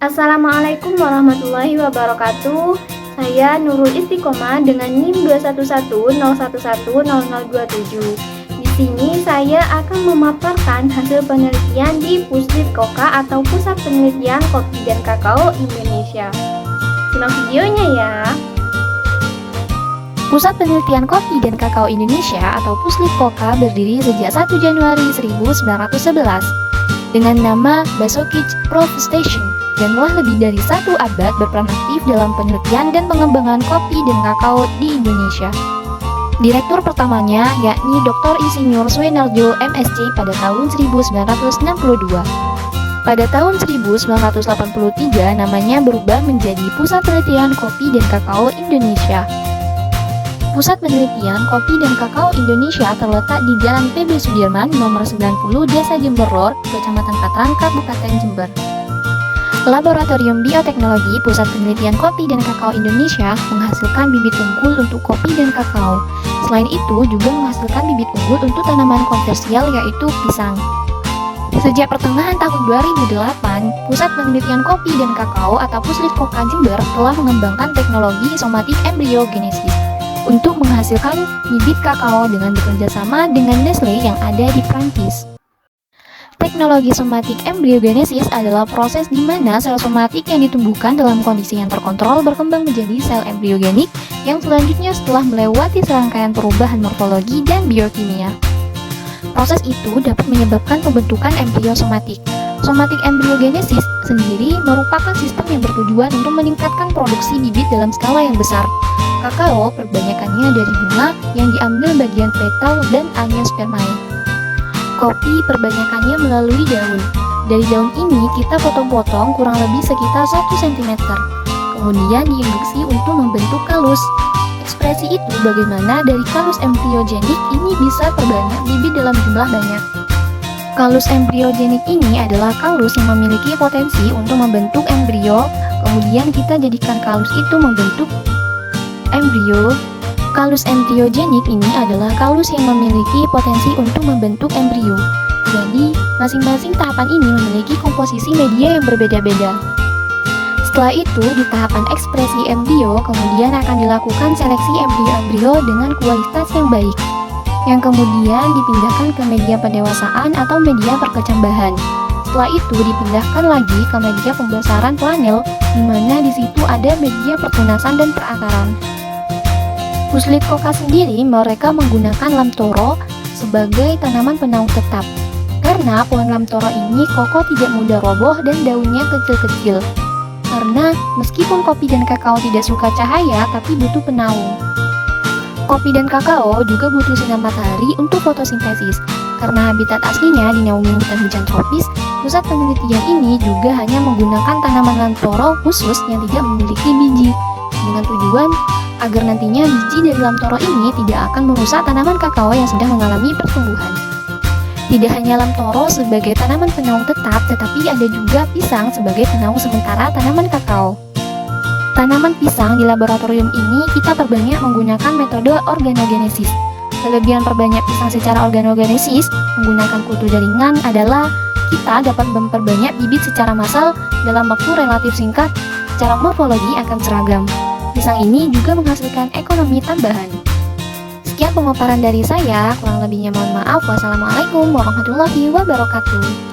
Assalamualaikum warahmatullahi wabarakatuh. Saya Nurul Istiqomah dengan NIM 21101100027. Di sini saya akan memaparkan hasil penelitian di Puslitkoka atau Pusat Penelitian Kopi dan Kakao Indonesia. Simak videonya ya. Pusat Penelitian Kopi dan Kakao Indonesia atau Puslitkoka berdiri sejak 1 Januari 1911 dengan nama Basokij Proof Station dan telah lebih dari 1 abad berperan aktif dalam penelitian dan pengembangan kopi dan kakao di Indonesia. Direktur pertamanya yakni Dr. Insinyur Suenarjo MSc pada tahun 1962. Pada tahun 1983 namanya berubah menjadi Pusat Penelitian Kopi dan Kakao Indonesia. Pusat Penelitian Kopi dan Kakao Indonesia terletak di Jalan PB Sudirman nomor 90 Desa Jember Lor, Kecamatan Patrang, Kabupaten Jember. Laboratorium Bioteknologi Pusat Penelitian Kopi dan Kakao Indonesia menghasilkan bibit unggul untuk kopi dan kakao. Selain itu juga menghasilkan bibit unggul untuk tanaman komersial yaitu pisang. Sejak pertengahan tahun 2008, Pusat Penelitian Kopi dan Kakao atau Puslitkoka Jember telah mengembangkan teknologi somatic embryogenesis untuk menghasilkan bibit kakao dengan bekerjasama dengan Nestle yang ada di Prancis. Teknologi somatic embryogenesis adalah proses di mana sel somatik yang ditumbuhkan dalam kondisi yang terkontrol berkembang menjadi sel embryogenik yang selanjutnya setelah melewati serangkaian perubahan morfologi dan biokimia. Proses itu dapat menyebabkan pembentukan embrio somatik. Somatic embryogenesis sendiri merupakan sistem yang bertujuan untuk meningkatkan produksi bibit dalam skala yang besar. Kakao perbanyakannya dari bunga yang diambil bagian petal dan angiospermae. Kopi perbanyakannya melalui daun. Dari daun ini kita potong-potong kurang lebih sekitar 1 cm. Kemudian diinduksi untuk membentuk kalus. Ekspresi itu bagaimana dari kalus embryogenik ini bisa perbanyak bibit dalam jumlah banyak. Kalus embryogenik ini adalah kalus yang memiliki potensi untuk membentuk embrio. Kemudian kita jadikan kalus itu membentuk embrio. Kalus embryogenik ini adalah kalus yang memiliki potensi untuk membentuk embrio. Jadi, masing-masing tahapan ini memiliki komposisi media yang berbeda-beda. Setelah itu, di tahapan ekspresi embrio, kemudian akan dilakukan seleksi embrio-embrio dengan kualitas yang baik, yang kemudian dipindahkan ke media pendewasaan atau media perkecambahan. Setelah itu dipindahkan lagi ke media pembesaran planel, di mana di situ ada media pertunasan dan perakaran. Puslitkoka sendiri mereka menggunakan lamtoro sebagai tanaman penaung tetap. Karena pohon lamtoro ini kokoh tidak mudah roboh dan daunnya kecil-kecil. Karena meskipun kopi dan kakao tidak suka cahaya tapi butuh penaung. Kopi dan kakao juga butuh sinar matahari untuk fotosintesis. Karena habitat aslinya dinaungi hutan hujan tropis, pusat penelitian ini juga hanya menggunakan tanaman lamtoro khusus yang tidak memiliki biji, dengan tujuan agar nantinya biji dari lamtoro ini tidak akan merusak tanaman kakao yang sedang mengalami pertumbuhan. Tidak hanya lamtoro sebagai tanaman penaung tetap, tetapi ada juga pisang sebagai penaung sementara tanaman kakao. Tanaman pisang di laboratorium ini kita perbanyak menggunakan metode organogenesis. Kelebihan perbanyak pisang secara organogenesis menggunakan kultur jaringan adalah kita dapat memperbanyak bibit secara massal dalam waktu relatif singkat. Secara morfologi akan seragam. Pisang ini juga menghasilkan ekonomi tambahan. Sekian pemaparan dari saya, kurang lebihnya mohon maaf. Wassalamualaikum warahmatullahi wabarakatuh.